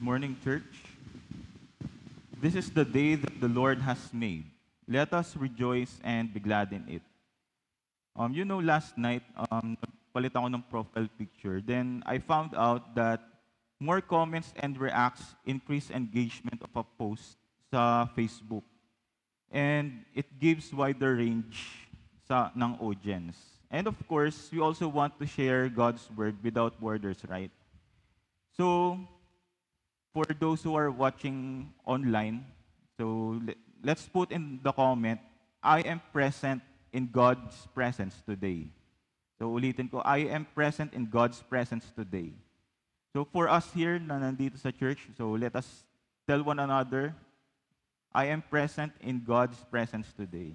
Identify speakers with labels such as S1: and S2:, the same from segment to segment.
S1: morning, church. This is the day that the Lord has made. Let us rejoice and be glad in it. Last night, palit ako ng profile picture. Then I found out that more comments and reacts increase engagement of a post sa Facebook. And it gives wider range ng audience. And of course, we also want to share God's word without borders, right? So, for those who are watching online, let's put in the comment, I am present in God's presence today. So ulitin ko, I am present in God's presence today. So for us here na nandito sa church, so let us tell one another, I am present in God's presence today.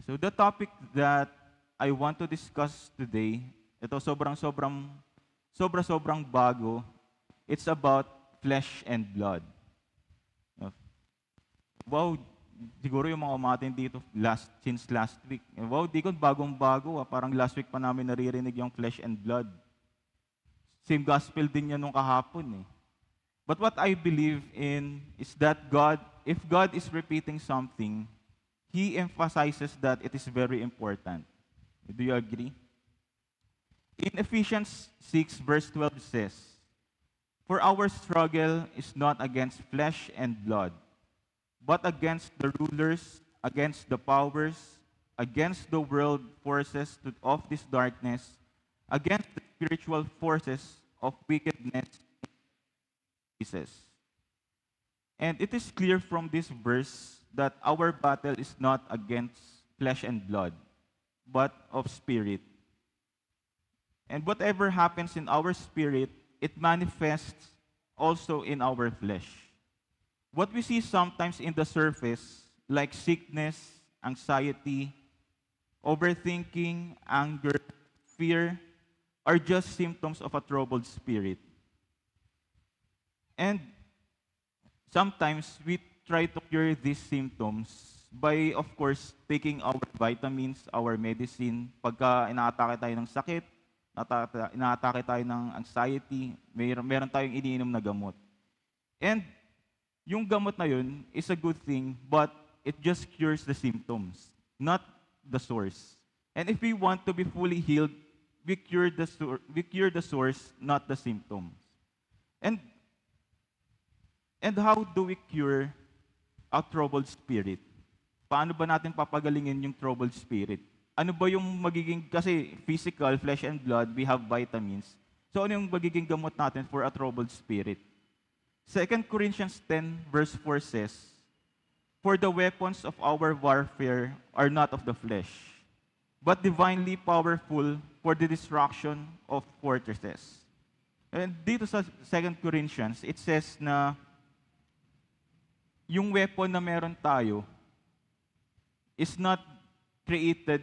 S1: So the topic that I want to discuss today, ito sobrang bago. It's about flesh and blood. Wow, siguro yung mga umatin dito since last week. Wow, di ko bagong-bago. Parang last week pa namin naririnig yung flesh and blood. Same gospel din yan nung kahapon eh. But what I believe in is that if God is repeating something, He emphasizes that it is very important. Do you agree? In Ephesians 6 verse 12 says, "For our struggle is not against flesh and blood, but against the rulers, against the powers, against the world forces of this darkness, against the spiritual forces of wickedness in places." And it is clear from this verse that our battle is not against flesh and blood, but of spirit. And whatever happens in our spirit, it manifests also in our flesh. What we see sometimes in the surface, like sickness, anxiety, overthinking, anger, fear, are just symptoms of a troubled spirit. And sometimes we try to cure these symptoms by, of course, taking our vitamins, our medicine. Pagka inaatake tayo ng sakit, inaatake tayo ng anxiety, meron tayong iniinom na gamot. And yung gamot na yun is a good thing, but it just cures the symptoms, not the source. And if we want to be fully healed, we cure the source, not the symptoms. And how do we cure a troubled spirit? Paano ba natin papagalingin yung troubled spirit? Ano ba yung magiging, kasi physical, flesh and blood, we have vitamins. So ano yung magiging gamot natin for a troubled spirit? 2 Corinthians 10 verse 4 says, "For the weapons of our warfare are not of the flesh, but divinely powerful for the destruction of fortresses." And dito sa 2 Corinthians, it says na yung weapon na meron tayo is not created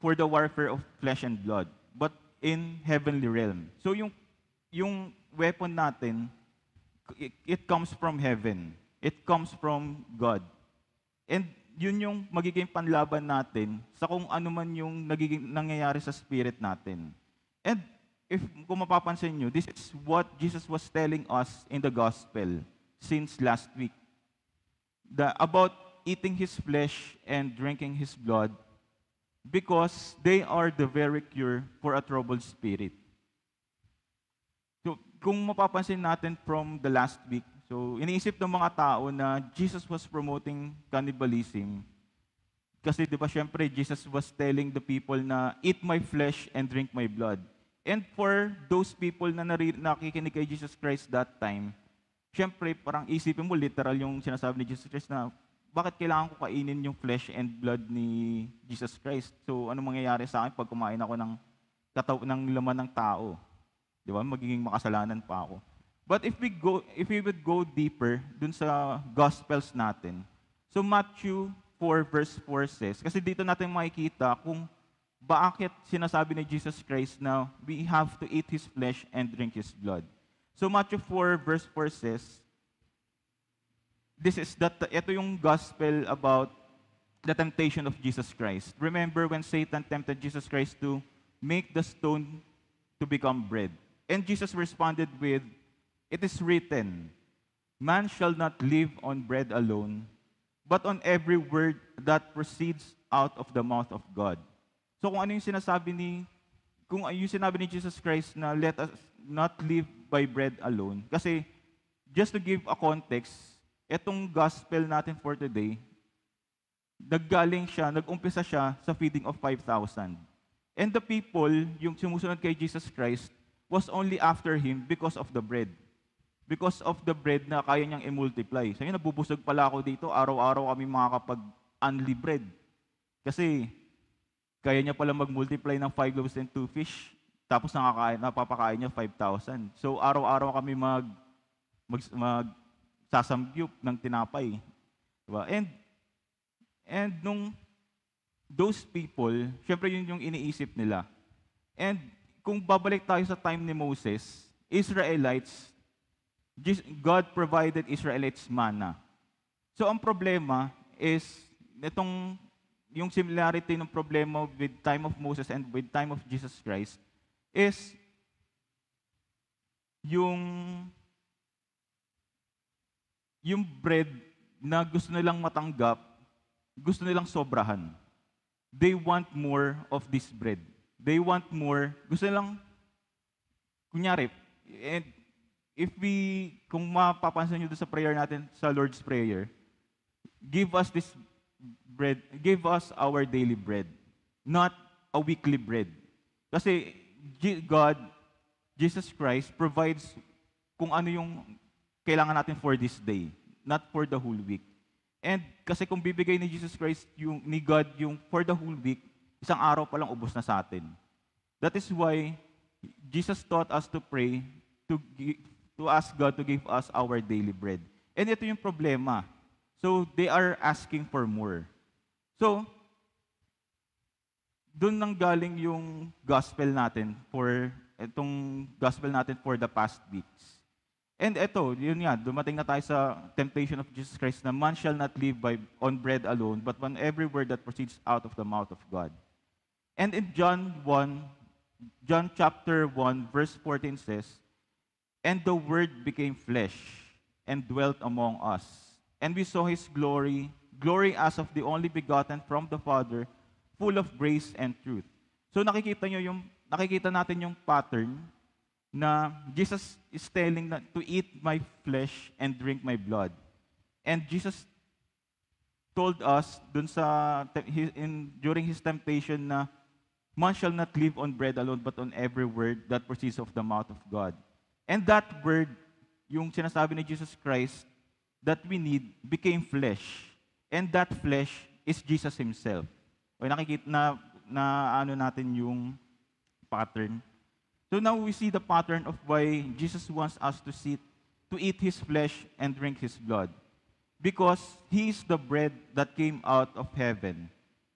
S1: for the warfare of flesh and blood, but in heavenly realm. So yung weapon natin, it comes from heaven. It comes from God. And yun yung magiging panlaban natin sa kung ano man yung nangyayari sa spirit natin. And kung mapapansin nyo, this is what Jesus was telling us in the gospel since last week. About eating His flesh and drinking His blood, because they are the very cure for a troubled spirit. So, kung mapapansin natin from the last week, so iniisip ng mga tao na Jesus was promoting cannibalism. Kasi di ba syempre, Jesus was telling the people na, "Eat my flesh and drink my blood." And for those people na nakikinig kay Jesus Christ that time, syempre, parang isipin mo, literal yung sinasabi ni Jesus Christ na, bakit kailangan ko kainin yung flesh and blood ni Jesus Christ? So, ano mangyayari sa akin pag kumain ako ng laman ng tao? Di ba? Magiging makasalanan pa ako. But if we would go deeper dun sa Gospels natin, so Matthew 4 verse 4 says, kasi dito natin makikita kung bakit sinasabi ni Jesus Christ na we have to eat His flesh and drink His blood. So Matthew 4 verse 4 says, ito yung gospel about the temptation of Jesus Christ. Remember when Satan tempted Jesus Christ to make the stone to become bread. And Jesus responded with It is written, man shall not live on bread alone, but on every word that proceeds out of the mouth of God. So kung ano yung sinabi ni Jesus Christ na let us not live by bread alone, kasi just to give a context, etong gospel natin for today, nag-umpisa siya sa feeding of 5,000. And the people, yung sumusunod kay Jesus Christ, was only after Him because of the bread. Because of the bread na kaya niyang i-multiply. So yun, nabubusog pala ako dito, araw-araw kami makakapag-unli bread. Kasi, kaya niya pala mag-multiply ng 5 loaves and 2 fish, tapos napapakain niya 5,000. So, araw-araw kami magsasamgyup ng tinapay. Diba? And nung those people, syempre yun yung iniisip nila. And kung babalik tayo sa time ni Moses, God provided Israelites manna. So ang problema is, yung similarity ng problema with time of Moses and with time of Jesus Christ is yung bread na gusto nilang matanggap, gusto nilang sobrahan. They want more of this bread. They want more. Gusto nilang, kunyari, and kung mapapansin nyo doon sa prayer natin, sa Lord's Prayer, give us this bread, give us our daily bread, not a weekly bread. Kasi God, Jesus Christ, provides kung ano yung kailangan natin for this day, not for the whole week. And kasi kung bibigay ni Jesus Christ, ni God, yung for the whole week, isang araw pa lang ubos na sa atin. That is why Jesus taught us to pray, to ask God to give us our daily bread. And ito yung problema. So, they are asking for more. So, doon nang galing yung gospel natin for the past weeks. And ito, yun nga, dumating na tayo sa temptation of Jesus Christ na man shall not live on bread alone, but on every word that proceeds out of the mouth of God. And in John chapter 1, verse 14 says, and the Word became flesh and dwelt among us. And we saw His glory as of the only begotten from the Father, full of grace and truth. So nakikita natin yung pattern na Jesus is telling to eat my flesh and drink my blood. And Jesus told us during His temptation na man shall not live on bread alone, but on every word that proceeds of the mouth of God. And that word, yung sinasabi ni Jesus Christ, that we need, became flesh. And that flesh is Jesus Himself. O nakikita na natin yung pattern. So now we see the pattern of why Jesus wants us to eat His flesh and drink His blood. Because He is the bread that came out of heaven.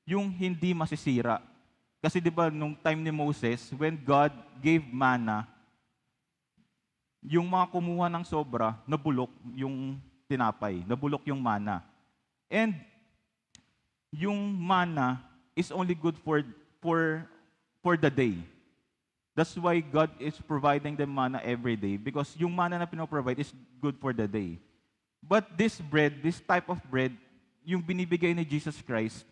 S1: Yung hindi masisira. Kasi di ba nung time ni Moses, when God gave manna, yung mga kumuha ng sobra, nabulok yung tinapay, nabulok yung manna. And yung manna is only good for the day. That's why God is providing the manna every day, because yung manna na pinoprovide is good for the day. But this bread, this type of bread, yung binibigay ni Jesus Christ,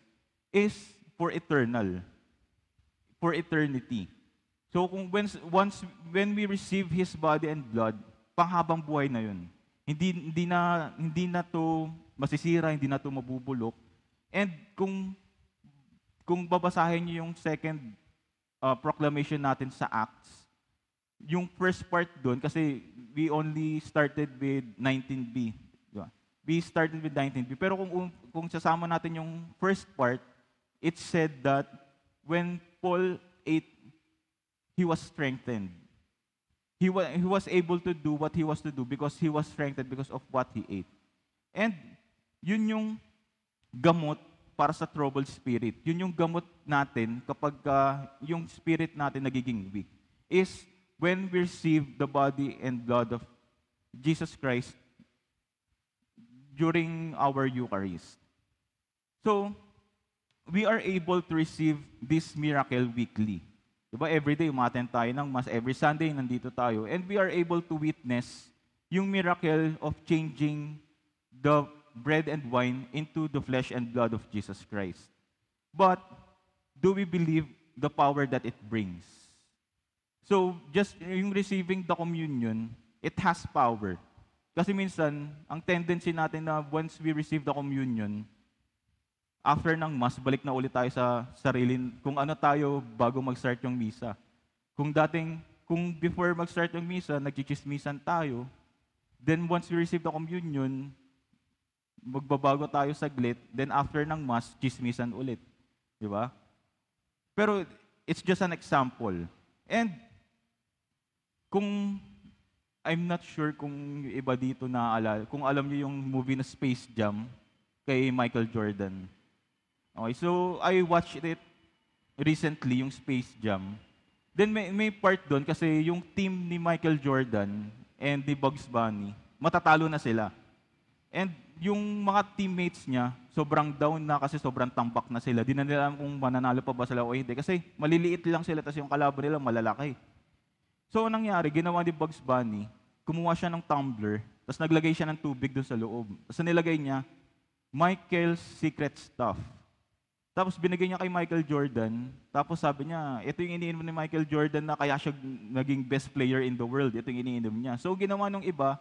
S1: is for eternal, for eternity. So when we receive His body and blood, panghabang buhay na yun. Hindi na to masisira, hindi na to mabubulok. And kung babasahin niyo yung second proclamation natin sa Acts, yung first part doon, kasi we only started with 19b. Diba? We started with 19b. Pero kung sasama natin yung first part, it said that when Paul ate, he was strengthened. He was able to do what he was to do because he was strengthened because of what he ate. And yun yung gamot para sa troubled spirit. Yun yung gamot natin kapag yung spirit natin nagiging weak. Is when we receive the body and blood of Jesus Christ during our Eucharist. So, we are able to receive this miracle weekly. Diba? Every day, umattend tayo ng Mass. Every Sunday, nandito tayo. And we are able to witness yung miracle of changing the bread and wine into the flesh and blood of Jesus Christ. But do we believe the power that it brings? So, just yung receiving the communion, it has power. Kasi minsan, ang tendency natin na once we receive the communion, after ng Mass, balik na ulit tayo sa sarili, kung ano tayo bago mag-start yung misa. Kung before mag-start yung misa, nagchichismisan tayo, then once we receive the communion, magbabago tayo saglit, then after ng Mass, chismisan ulit. Di ba? Pero it's just an example. And I'm not sure kung iba dito naaalala, kung alam niyo yung movie na Space Jam kay Michael Jordan. Okay, so I watched it recently, yung Space Jam. Then may part doon kasi yung team ni Michael Jordan and ni Bugs Bunny, matatalo na sila. And yung mga teammates niya, sobrang down na kasi sobrang tambak na sila. Di na nila alam kung mananalo pa ba sila o hindi. Kasi maliliit lang sila, tapos yung kalaban nila malalaki. So, anong nangyari? Ginawa ni Bugs Bunny, kumuha siya ng tumbler, tapos naglagay siya ng tubig doon sa loob. Tapos nilagay niya, Michael's Secret Stuff. Tapos binigay niya kay Michael Jordan, tapos sabi niya, ito yung iniinom ni Michael Jordan na kaya siya naging best player in the world. Ito yung iniinom niya. So, ginawa nung iba,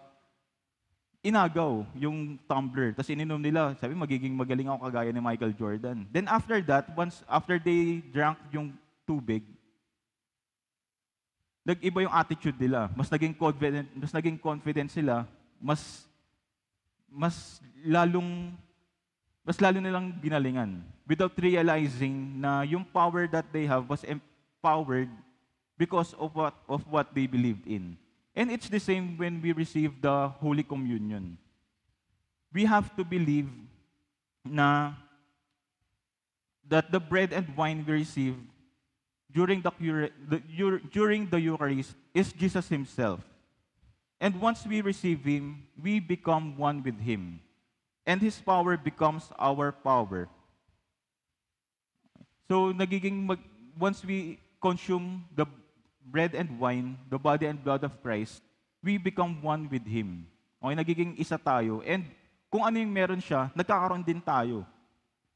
S1: inagaw yung tumbler. Tapos ininom nila, sabi, magiging magaling ako kagaya ni Michael Jordan. Then after that, after they drank yung tubig, nag-iba yung attitude nila. Mas naging confident sila, mas lalo nilang ginalingan without realizing na yung power that they have was empowered because of what they believed in. And it's the same when we receive the Holy Communion. We have to believe that the bread and wine we receive during the Eucharist is Jesus Himself. And once we receive Him, we become one with Him. And His power becomes our power. So, once we consume the bread and wine, the body and blood of Christ, we become one with Him. Okay, nagiging isa tayo. And kung ano yung meron siya, nagkakaroon din tayo.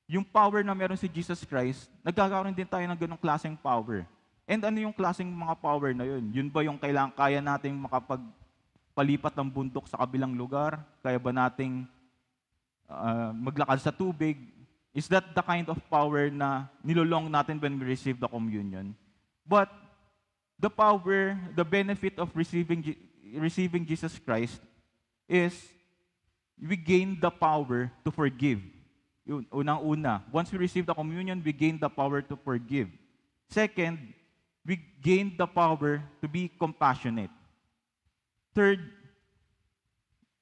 S1: Yung power na meron si Jesus Christ, nagkakaroon din tayo ng ganong klaseng power. And ano yung klaseng mga power na yun? Yun ba yung kaya nating makapagpalipat ng bundok sa kabilang lugar? Kaya ba nating maglakad sa tubig? Is that the kind of power na nilolong natin when we receive the communion? But the power, the benefit of receiving Jesus Christ is we gain the power to forgive. Yun, unang-una. Once we receive the communion, we gain the power to forgive. Second, we gain the power to be compassionate. Third,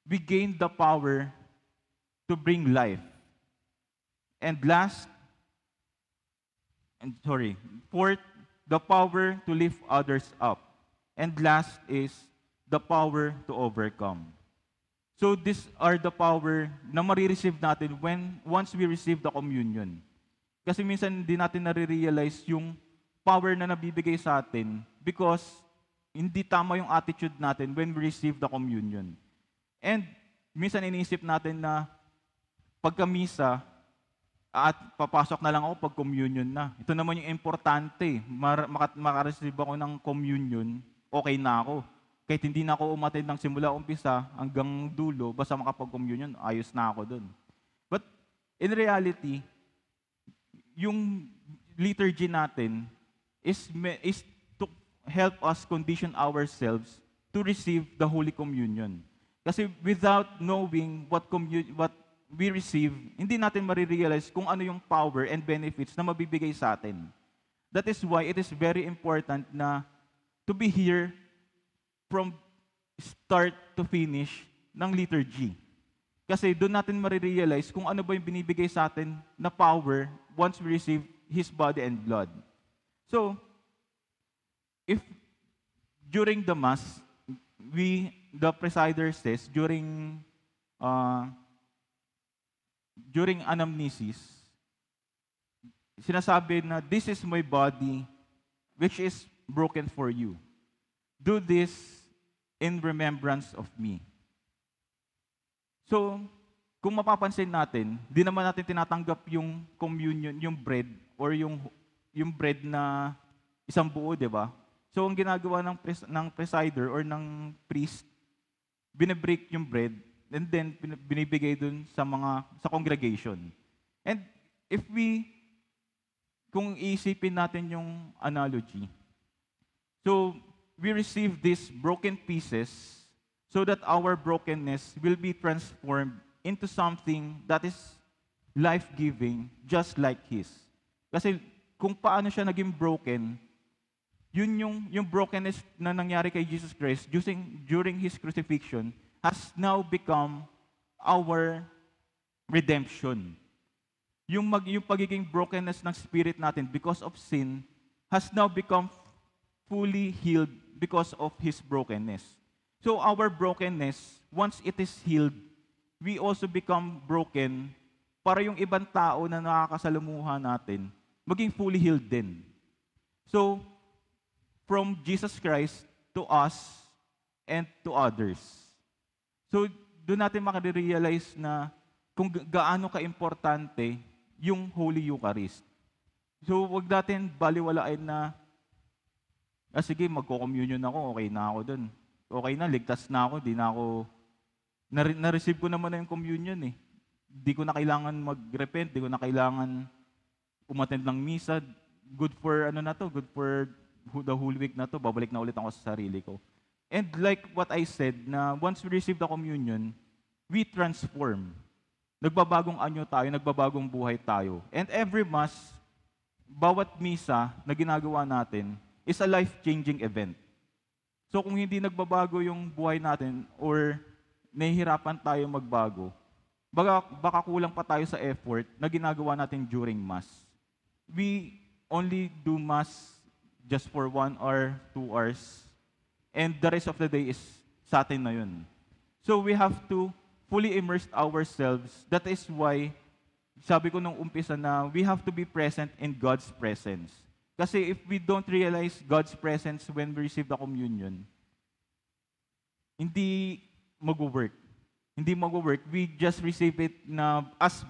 S1: we gain the power to bring life. And fourth, the power to lift others up. And last is the power to overcome. So these are the power na marireceive natin once we receive the communion. Kasi minsan hindi natin nare-realize yung power na nabibigay sa atin because hindi tama yung attitude natin when we receive the communion. And minsan iniisip natin na pagka-misa, at papasok na lang ako pag communion na. Ito naman yung importante. Makareceive ako ng communion, okay na ako. Kahit hindi na ako umattend ng simula umpisa hanggang dulo, basta makapag-communion, ayos na ako dun. But in reality, yung liturgy natin is to help us condition ourselves to receive the Holy Communion. Kasi without knowing what we receive, hindi natin marirealize kung ano yung power and benefits na mabibigay sa atin. That is why it is very important na to be here from start to finish ng liturgy. Kasi doon natin marirealize kung ano ba yung binibigay sa atin na power once we receive His body and blood. So, if during the Mass, the presider says, during anamnesis, sinasabi na, this is my body which is broken for you. Do this in remembrance of me. So, kung mapapansin natin, di naman natin tinatanggap yung communion, yung bread, or yung bread na isang buo, di ba? So, ang ginagawa ng presider or ng priest, binibreak yung bread, and then binibigay dun sa congregation. And if kung iisipin natin yung analogy, so we receive these broken pieces so that our brokenness will be transformed into something that is life-giving, just like His. Kasi kung paano siya naging broken, yun yung brokenness na nangyari kay Jesus Christ during His crucifixion has now become our redemption. Yung pagiging brokenness ng spirit natin because of sin has now become fully healed because of His brokenness. So our brokenness, once it is healed, we also become broken para yung ibang tao na nakakasalamuha natin maging fully healed din. So, from Jesus Christ to us and to others. So, doon natin makarealize na kung gaano ka-importante yung Holy Eucharist. So, wag natin baliwalain na, sige, magko-communion ako, okay na ako doon. Okay na, ligtas na ako, di na ako, na-receive ko naman na yung communion eh. Di ko na kailangan mag-repent, di ko na kailangan umattend ng misa. Good for good for the whole week na to, babalik na ulit ako sa sarili ko. And like what I said, na once we receive the communion, we transform. Nagbabagong anyo tayo, nagbabagong buhay tayo. And every Mass, bawat misa na ginagawa natin is a life-changing event. So kung hindi nagbabago yung buhay natin or nahihirapan tayo magbago, baka kulang pa tayo sa effort na ginagawa natin during Mass. We only do Mass just for 1 or 2 hours, and the rest of the day is sa atin na yun. So we have to fully immerse ourselves. That is why, sabi ko nung umpisa na we have to be present in God's presence. Kasi if we don't realize God's presence when we receive the communion, hindi mag-work. Hindi mag-work. We just receive it na as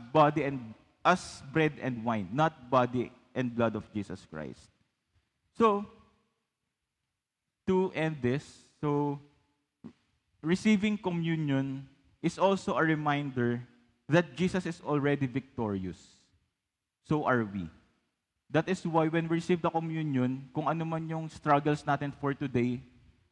S1: bread and wine, not body and blood of Jesus Christ. So, to end this, receiving communion is also a reminder that Jesus is already victorious. So are we. That is why when we receive the communion, kung ano man yung struggles natin for today,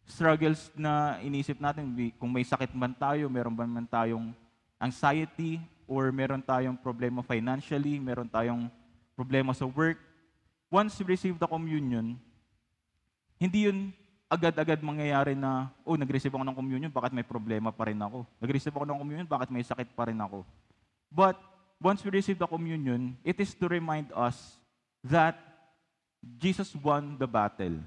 S1: struggles na inisip natin, kung may sakit man tayo, meron man tayong anxiety, or meron tayong problema financially, meron tayong problema sa work, once we receive the communion, hindi yun agad-agad mangyayari na, nag-receive ako ng communion, bakit may problema pa rin ako? Nag-receive ako ng communion, bakit may sakit pa rin ako? But, once we receive the communion, it is to remind us that Jesus won the battle.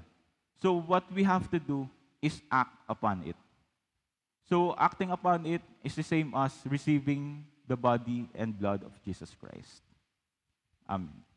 S1: So, what we have to do is act upon it. So, acting upon it is the same as receiving the body and blood of Jesus Christ. Amen.